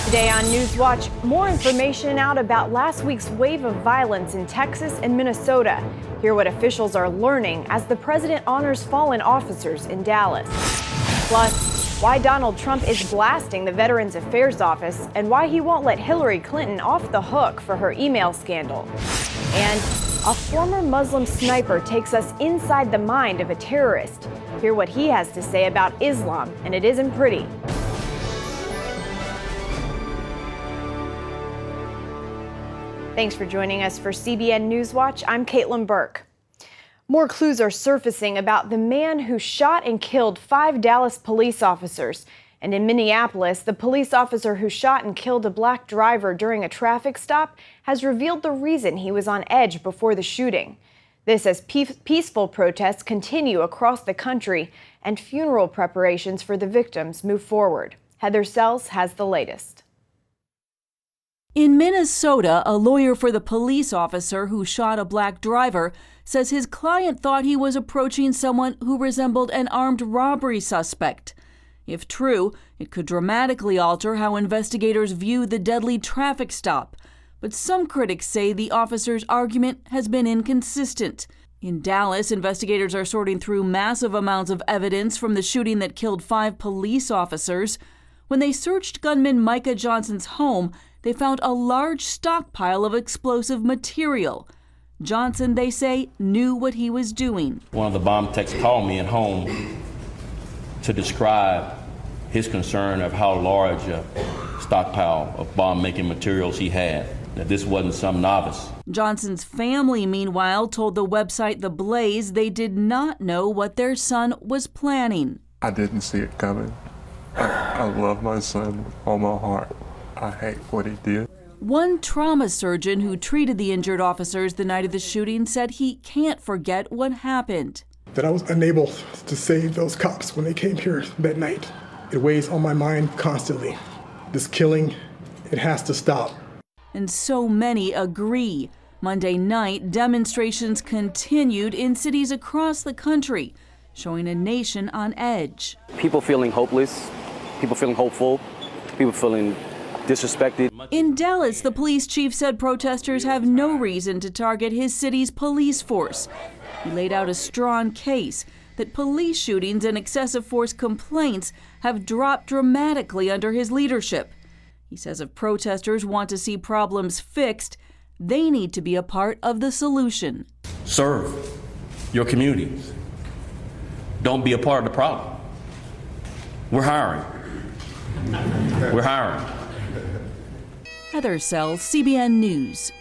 Today on NewsWatch, more information out about last week's wave of violence in Texas and Minnesota. Hear what officials are learning as the president honors fallen officers in Dallas. Plus, why Donald Trump is blasting the Veterans Affairs Office and why he won't let Hillary Clinton off the hook for her email scandal. And a former Muslim sniper takes us inside the mind of a terrorist. Hear what he has to say about Islam, and it isn't pretty. Thanks for joining us for CBN NewsWatch. I'm Caitlin Burke. More clues are surfacing about the man who shot and killed 5 Dallas police officers. And in Minneapolis, the police officer who shot and killed a black driver during a traffic stop has revealed the reason he was on edge before the shooting. This as peaceful protests continue across the country and funeral preparations for the victims move forward. Heather Sells has the latest. In Minnesota, a lawyer for the police officer who shot a black driver says his client thought he was approaching someone who resembled an armed robbery suspect. If true, it could dramatically alter how investigators view the deadly traffic stop. But some critics say the officer's argument has been inconsistent. In Dallas, investigators are sorting through massive amounts of evidence from the shooting that killed 5 police officers. When they searched gunman Micah Johnson's home, they found a large stockpile of explosive material. Johnson, they say, knew what he was doing. One of the bomb techs called me at home to describe his concern of how large a stockpile of bomb-making materials he had, that this wasn't some novice. Johnson's family, meanwhile, told the website The Blaze they did not know what their son was planning. I didn't see it coming. I love my son with all my heart. I hate what he did. One trauma surgeon who treated the injured officers the night of the shooting said he can't forget what happened. That I was unable to save those cops when they came here that night. It weighs on my mind constantly. This killing, it has to stop. And so many agree. Monday night, demonstrations continued in cities across the country, showing a nation on edge. People feeling hopeless, people feeling hopeful, people feeling disrespected. In Dallas, the police chief said protesters have no reason to target his city's police force. He laid out a strong case that police shootings and excessive force complaints have dropped dramatically under his leadership. He says if protesters want to see problems fixed, they need to be a part of the solution. Serve your communities. Don't be a part of the problem. We're hiring. We're hiring. Heather Sells, CBN News.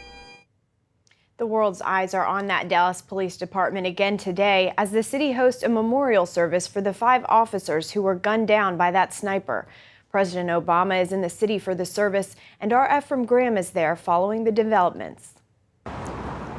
The world's eyes are on that Dallas Police Department again today as the city hosts a memorial service for the 5 officers who were gunned down by that sniper. President Obama is in the city for the service, and our Ephraim Graham is there following the developments.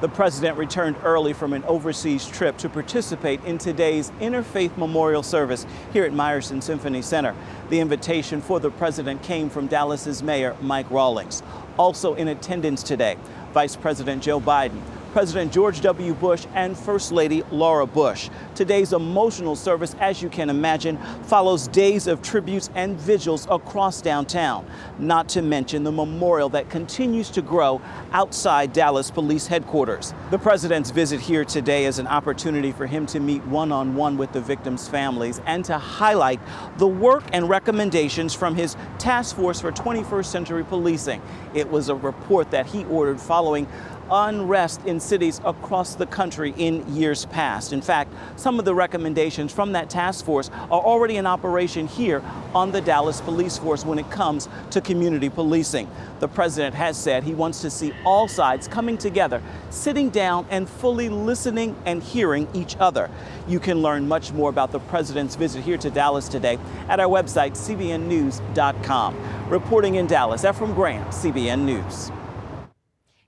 The president returned early from an overseas trip to participate in today's Interfaith Memorial Service here at Meyerson Symphony Center. The invitation for the president came from Dallas's mayor, Mike Rawlings. Also in attendance today, Vice President Joe Biden, President George W. Bush, and First Lady Laura Bush. Today's emotional service, as you can imagine, follows days of tributes and vigils across downtown, not to mention the memorial that continues to grow outside Dallas Police Headquarters. The president's visit here today is an opportunity for him to meet one-on-one with the victims' families and to highlight the work and recommendations from his Task Force for 21st Century Policing. It was a report that he ordered following unrest in cities across the country in years past. In fact, some of the recommendations from that task force are already in operation here on the Dallas Police Force when it comes to community policing. The president has said he wants to see all sides coming together, sitting down and fully listening and hearing each other. You can learn much more about the president's visit here to Dallas today at our website, cbnnews.com. Reporting in Dallas, Ephraim Graham, CBN News.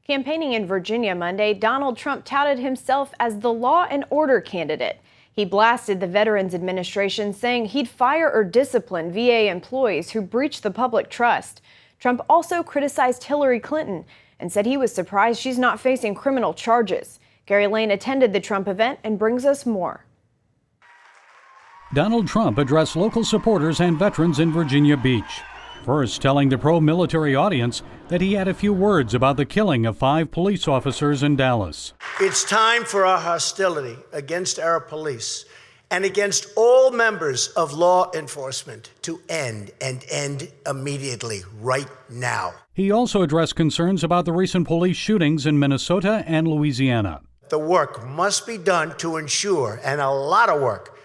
Campaigning in Virginia Monday, Donald Trump touted himself as the law and order candidate. He blasted the Veterans Administration, saying he'd fire or discipline VA employees who breached the public trust. Trump also criticized Hillary Clinton and said he was surprised she's not facing criminal charges. Gary Lane attended the Trump event and brings us more. Donald Trump addressed local supporters and veterans in Virginia Beach. first telling the pro-military audience that he had a few words about the killing of 5 police officers in Dallas. It's time for our hostility against our police and against all members of law enforcement to end, and end immediately, right now. He also addressed concerns about the recent police shootings in Minnesota and Louisiana. The work must be done to ensure, and a lot of work,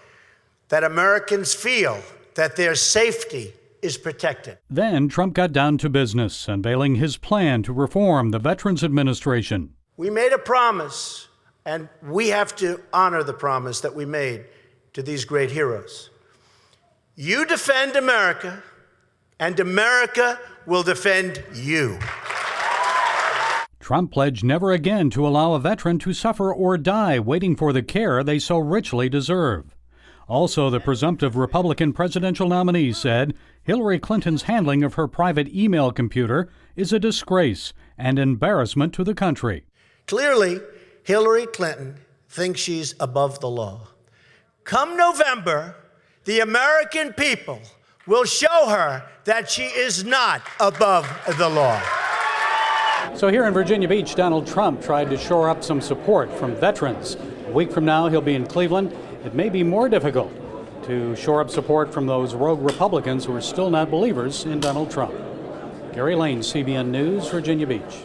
that Americans feel that their safety is protected. Then Trump got down to business, unveiling his plan to reform the Veterans Administration. We made a promise, and we have to honor the promise that we made to these great heroes. You defend America, and America will defend you. Trump pledged never again to allow a veteran to suffer or die waiting for the care they so richly deserve. Also, the presumptive Republican presidential nominee said Hillary Clinton's handling of her private email computer is a disgrace and embarrassment to the country. Clearly, Hillary Clinton thinks she's above the law. Come November, the American people will show her that she is not above the law. So here in Virginia Beach, Donald Trump tried to shore up some support from veterans. A week from now, he'll be in Cleveland. It may be more difficult to shore up support from those rogue Republicans who are still not believers in Donald Trump. Gary Lane, CBN News, Virginia Beach.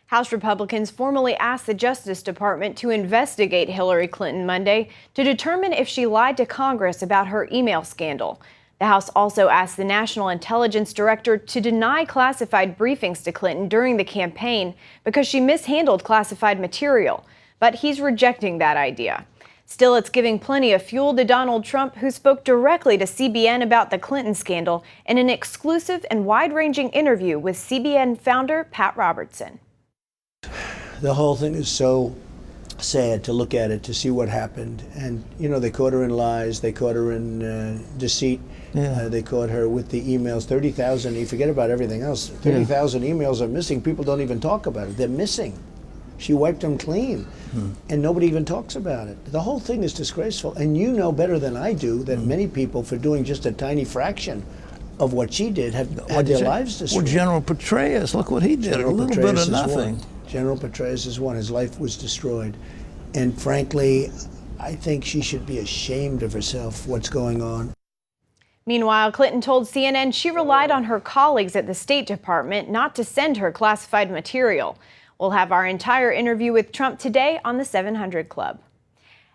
House Republicans formally asked the Justice Department to investigate Hillary Clinton Monday to determine if she lied to Congress about her email scandal. The House also asked the National Intelligence Director to deny classified briefings to Clinton during the campaign because she mishandled classified material. But he's rejecting that idea. Still, it's giving plenty of fuel to Donald Trump, who spoke directly to CBN about the Clinton scandal in an exclusive and wide-ranging interview with CBN founder Pat Robertson. The whole thing is so sad to look at it, to see what happened. And, you know, they caught her in lies, they caught her in deceit, they caught her with the emails. 30,000, you forget about everything else. 30,000 emails are missing. People don't even talk about it. They're missing. She wiped them clean, and nobody even talks about it. The whole thing is disgraceful. And you know better than I do that many people, for doing just a tiny fraction of what she did, have had their lives destroyed. Well, General Petraeus, look what he did, a little bit of nothing. General Petraeus is one. His life was destroyed. And frankly, I think she should be ashamed of herself, what's going on. Meanwhile, Clinton told CNN she relied on her colleagues at the State Department not to send her classified material. We'll have our entire interview with Trump today on the 700 Club.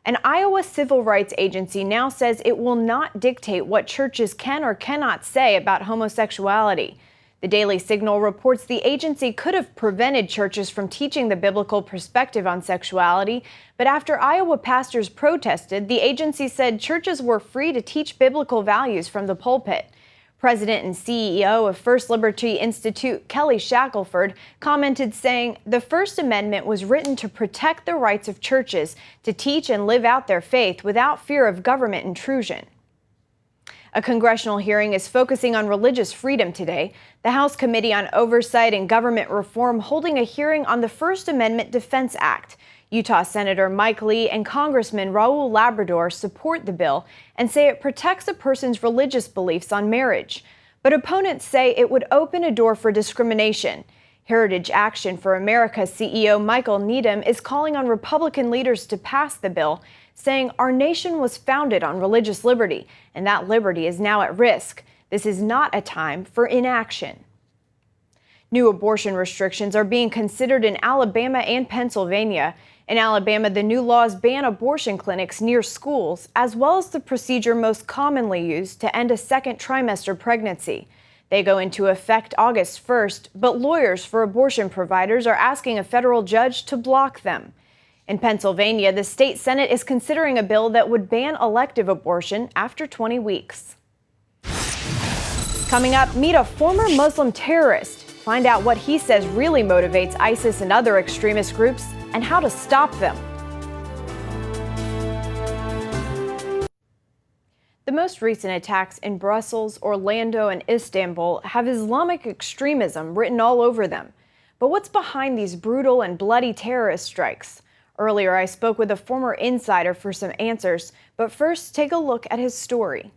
An Iowa civil rights agency now says it will not dictate what churches can or cannot say about homosexuality. The Daily Signal reports the agency could have prevented churches from teaching the biblical perspective on sexuality, but after Iowa pastors protested, the agency said churches were free to teach biblical values from the pulpit. President and CEO of First Liberty Institute, Kelly Shackelford, commented saying, "The First Amendment was written to protect the rights of churches to teach and live out their faith without fear of government intrusion." A congressional hearing is focusing on religious freedom today. The House Committee on Oversight and Government Reform holding a hearing on the First Amendment Defense Act. Utah Senator Mike Lee and Congressman Raul Labrador support the bill and say it protects a person's religious beliefs on marriage. But opponents say it would open a door for discrimination. Heritage Action for America CEO Michael Needham is calling on Republican leaders to pass the bill, saying our nation was founded on religious liberty, and that liberty is now at risk. This is not a time for inaction. New abortion restrictions are being considered in Alabama and Pennsylvania. In Alabama, the new laws ban abortion clinics near schools, as well as the procedure most commonly used to end a second trimester pregnancy. They go into effect August 1st, but lawyers for abortion providers are asking a federal judge to block them. In Pennsylvania, the state Senate is considering a bill that would ban elective abortion after 20 weeks. Coming up, meet a former Muslim terrorist. Find out what he says really motivates ISIS and other extremist groups and how to stop them. The most recent attacks in Brussels, Orlando, and Istanbul have Islamic extremism written all over them. But what's behind these brutal and bloody terrorist strikes? Earlier, I spoke with a former insider for some answers, but first, take a look at his story.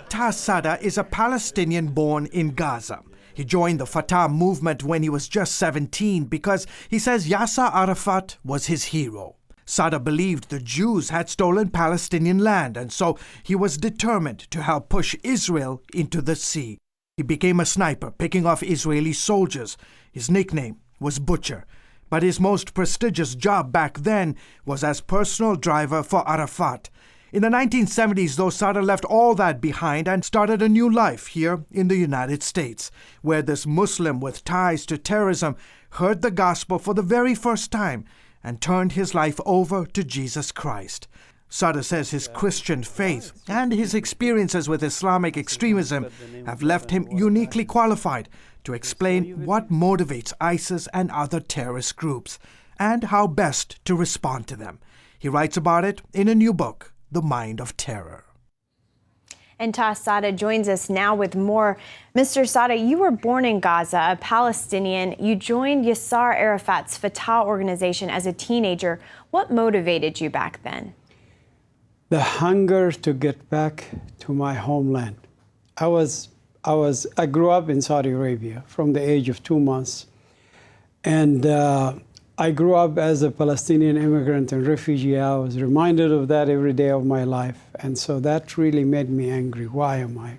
Taz Sada is a Palestinian born in Gaza. He joined the Fatah movement when he was just 17 because he says Yasser Arafat was his hero. Sada believed the Jews had stolen Palestinian land, and so he was determined to help push Israel into the sea. He became a sniper, picking off Israeli soldiers. His nickname was Butcher. But his most prestigious job back then was as personal driver for Arafat. In the 1970s, though, Sada left all that behind and started a new life here in the United States, where this Muslim with ties to terrorism heard the gospel for the very first time and turned his life over to Jesus Christ. Sada says his Christian faith and his experiences with Islamic extremism have left him uniquely qualified to explain what motivates ISIS and other terrorist groups and how best to respond to them. He writes about it in a new book, The Mind of Terror. And Taz Sada joins us now with more. Mr. Sada, you were born in Gaza, a Palestinian. You joined Yasser Arafat's Fatah organization as a teenager. What motivated you back then? The hunger to get back to my homeland. I grew up in Saudi Arabia from the age of 2 months. And I grew up as a Palestinian immigrant and refugee. I was reminded of that every day of my life. And so that really made me angry. Why am I?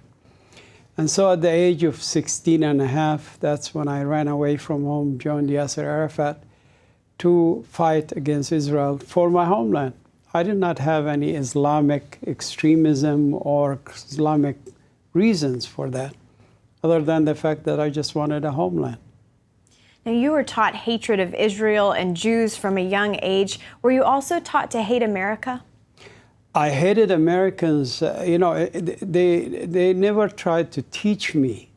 And so at the age of 16 and a half, that's when I ran away from home, joined Yasser Arafat to fight against Israel for my homeland. I did not have any Islamic extremism or Islamic reasons for that, other than the fact that I just wanted a homeland. Now, you were taught hatred of Israel and Jews from a young age. Were you also taught to hate America? I hated Americans. They never tried to teach me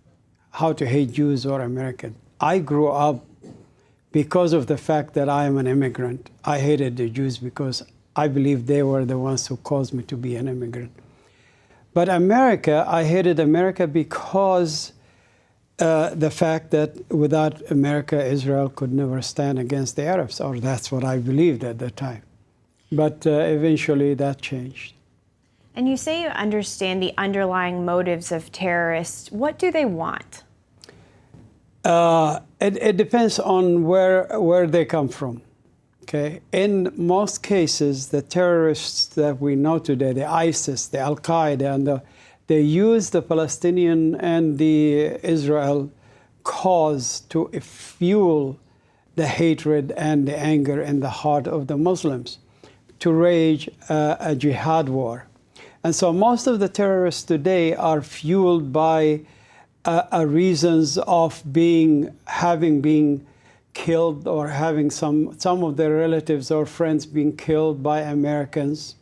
how to hate Jews or Americans. I grew up because of the fact that I am an immigrant. I hated the Jews because I believe they were the ones who caused me to be an immigrant. But America, I hated America because the fact that without America, Israel could never stand against the Arabs, or that's what I believed at the time. But eventually that changed. And you say you understand the underlying motives of terrorists. What do they want? It depends on where they come from. Okay. In most cases, the terrorists that we know today, the ISIS, the Al-Qaeda, and they use the Palestinian and the Israel cause to fuel the hatred and the anger in the heart of the Muslims, to wage a jihad war. And so most of the terrorists today are fueled by reasons of having been killed or having some of their relatives or friends being killed by Americans.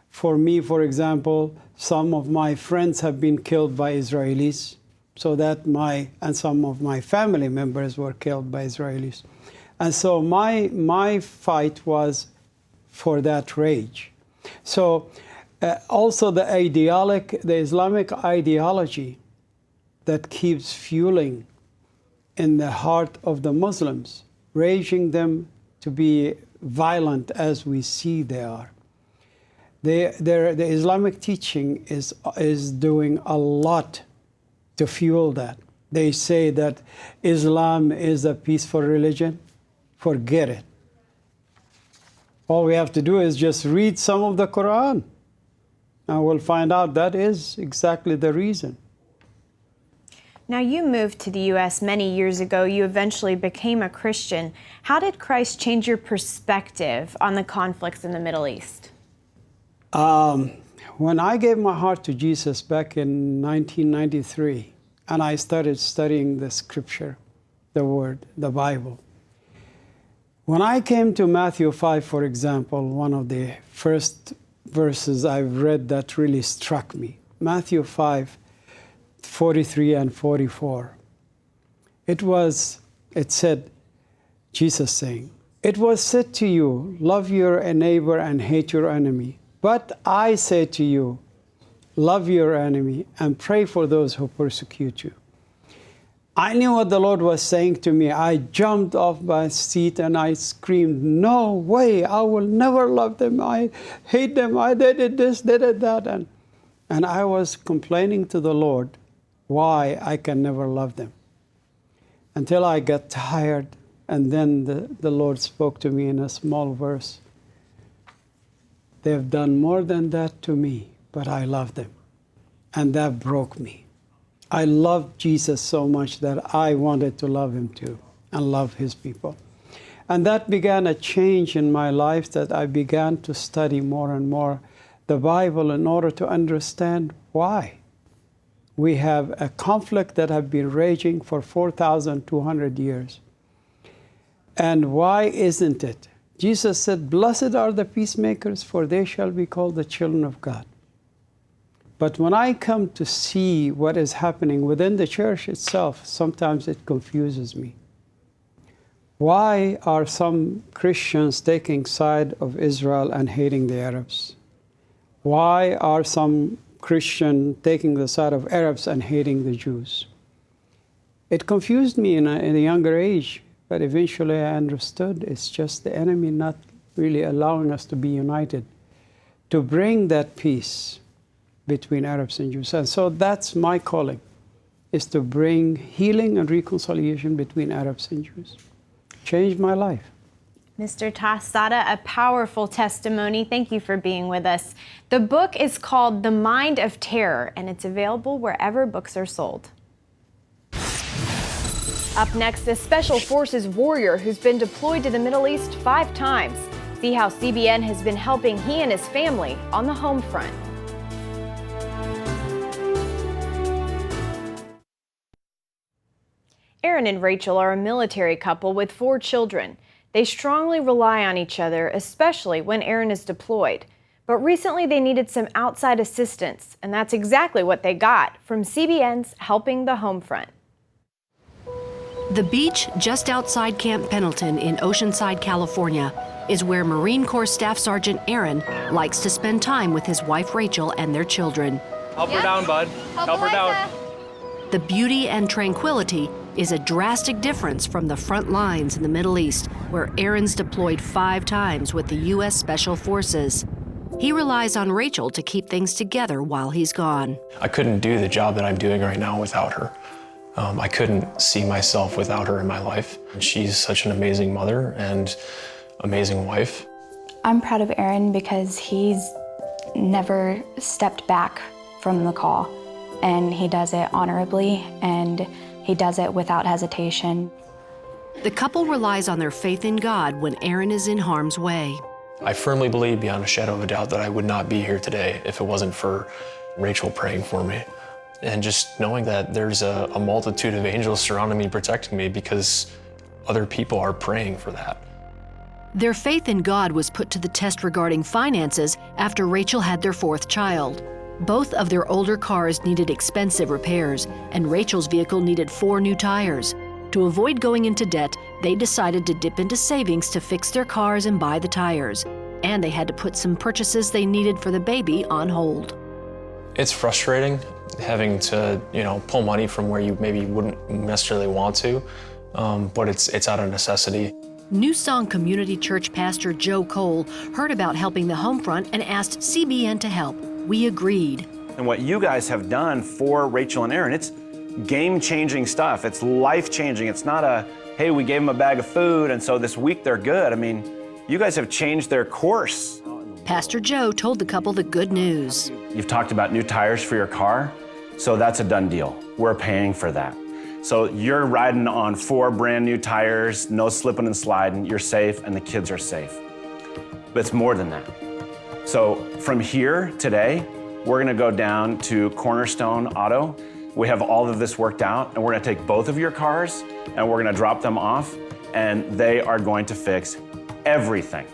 For me, for example, some of my friends have been killed by Israelis, and some of my family members were killed by Israelis. And so my fight was for that rage. So also the Islamic ideology that keeps fueling in the heart of the Muslims, raising them to be violent as we see they are. The Islamic teaching is doing a lot to fuel that. They say that Islam is a peaceful religion. Forget it. All we have to do is just read some of the Quran, and we'll find out that is exactly the reason. Now, you moved to the U.S. many years ago. You eventually became a Christian. How did Christ change your perspective on the conflicts in the Middle East? When I gave my heart to Jesus back in 1993, and I started studying the Scripture, the Word, the Bible, when I came to Matthew 5, for example, one of the first verses I've read that really struck me, Matthew 5, 43 and 44. It said, Jesus saying, "It was said to you, love your neighbor and hate your enemy. But I say to you, love your enemy and pray for those who persecute you." I knew what the Lord was saying to me. I jumped off my seat and I screamed, "No way, I will never love them. I hate them. They did this, they did that." And I was complaining to the Lord why I can never love them. Until I got tired, and then the Lord spoke to me in a small verse. They've done more than that to me, but I love them. And that broke me. I loved Jesus so much that I wanted to love him too, and love his people. And that began a change in my life, that I began to study more and more the Bible in order to understand why we have a conflict that has been raging for 4,200 years. And why isn't it? Jesus said, "Blessed are the peacemakers, for they shall be called the children of God." But when I come to see what is happening within the church itself, sometimes it confuses me. Why are some Christians taking side of Israel and hating the Arabs? Why are some Christians taking the side of Arabs and hating the Jews? It confused me in a younger age, but eventually I understood it's just the enemy not really allowing us to be united, to bring that peace between Arabs and Jews. And so that's my calling, is to bring healing and reconciliation between Arabs and Jews. Changed my life. Mr. Tassada, a powerful testimony. Thank you for being with us. The book is called The Mind of Terror, and it's available wherever books are sold. Up next, a Special Forces warrior who's been deployed to the Middle East 5 times. See how CBN has been helping he and his family on the home front. Aaron and Rachel are a military couple with 4 children. They strongly rely on each other, especially when Aaron is deployed. But recently they needed some outside assistance, and that's exactly what they got from CBN's Helping the Homefront. The beach just outside Camp Pendleton in Oceanside, California, is where Marine Corps Staff Sergeant Aaron likes to spend time with his wife Rachel and their children. Help her down, bud. Help her down. The beauty and tranquility is a drastic difference from the front lines in the Middle East, where Aaron's deployed 5 times with the U.S. Special Forces. He relies on Rachel to keep things together while he's gone. I couldn't do the job that I'm doing right now without her. I couldn't see myself without her in my life. She's such an amazing mother and amazing wife. I'm proud of Aaron because he's never stepped back from the call, and he does it honorably, and he does it without hesitation. The couple relies on their faith in God when Aaron is in harm's way. I firmly believe beyond a shadow of a doubt that I would not be here today if it wasn't for Rachel praying for me. And just knowing that there's a multitude of angels surrounding me, protecting me, because other people are praying for that. Their faith in God was put to the test regarding finances after Rachel had their 4th child. Both of their older cars needed expensive repairs, and Rachel's vehicle needed 4 new tires. To avoid going into debt, they decided to dip into savings to fix their cars and buy the tires. And they had to put some purchases they needed for the baby on hold. It's frustrating having to, pull money from where you maybe wouldn't necessarily want to, but it's out of necessity. New Song Community Church pastor Joe Cole heard about Helping the Homefront and asked CBN to help. We agreed. And what you guys have done for Rachel and Aaron, it's game-changing stuff. It's life-changing. It's not a, hey, we gave them a bag of food and so this week they're good. I mean, you guys have changed their course. Pastor Joe told the couple the good news. You've talked about new tires for your car, so that's a done deal. We're paying for that. So you're riding on 4 brand new tires, no slipping and sliding, you're safe, and the kids are safe. But it's more than that. So from here today, we're gonna go down to Cornerstone Auto. We have all of this worked out, and we're gonna take both of your cars, and we're gonna drop them off, and they are going to fix everything.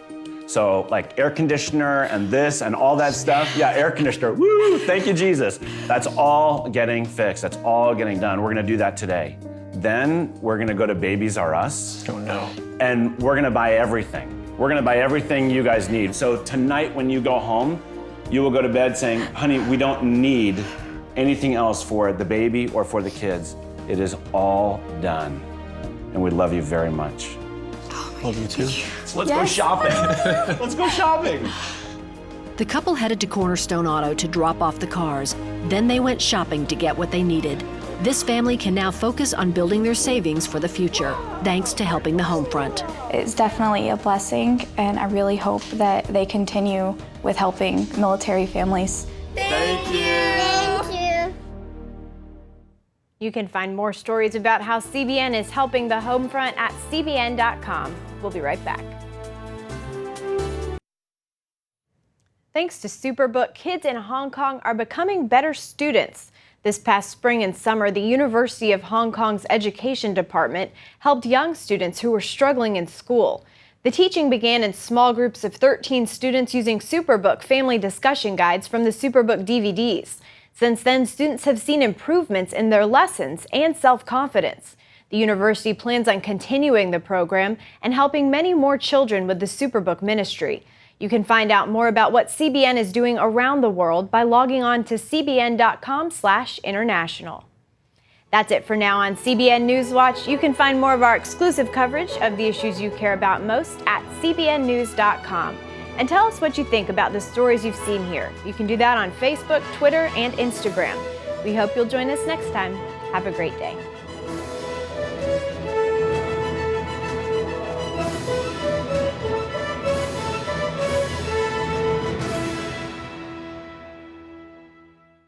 So like air conditioner and this and all that stuff. Yeah, air conditioner, woo, thank you, Jesus. That's all getting fixed, that's all getting done. We're gonna do that today. Then we're gonna go to Babies R Us. Oh no. And we're gonna buy everything. We're gonna buy everything you guys need. So tonight when you go home, you will go to bed saying, honey, we don't need anything else for the baby or for the kids. It is all done. And we love you very much. Love you too. Let's go shopping. Let's go shopping. The couple headed to Cornerstone Auto to drop off the cars. Then they went shopping to get what they needed. This family can now focus on building their savings for the future, thanks to helping the Homefront. It's definitely a blessing, and I really hope that they continue with helping military families. Thank you. You can find more stories about how CBN is helping the Homefront at cbn.com. We'll be right back. Thanks to Superbook, kids in Hong Kong are becoming better students. This past spring and summer, the University of Hong Kong's Education Department helped young students who were struggling in school. The teaching began in small groups of 13 students using Superbook family discussion guides from the Superbook DVDs. Since then, students have seen improvements in their lessons and self-confidence. The university plans on continuing the program and helping many more children with the Superbook ministry. You can find out more about what CBN is doing around the world by logging on to cbn.com/international. That's it for now on CBN NewsWatch. You can find more of our exclusive coverage of the issues you care about most at cbnnews.com. And tell us what you think about the stories you've seen here. You can do that on Facebook, Twitter, and Instagram. We hope you'll join us next time. Have a great day.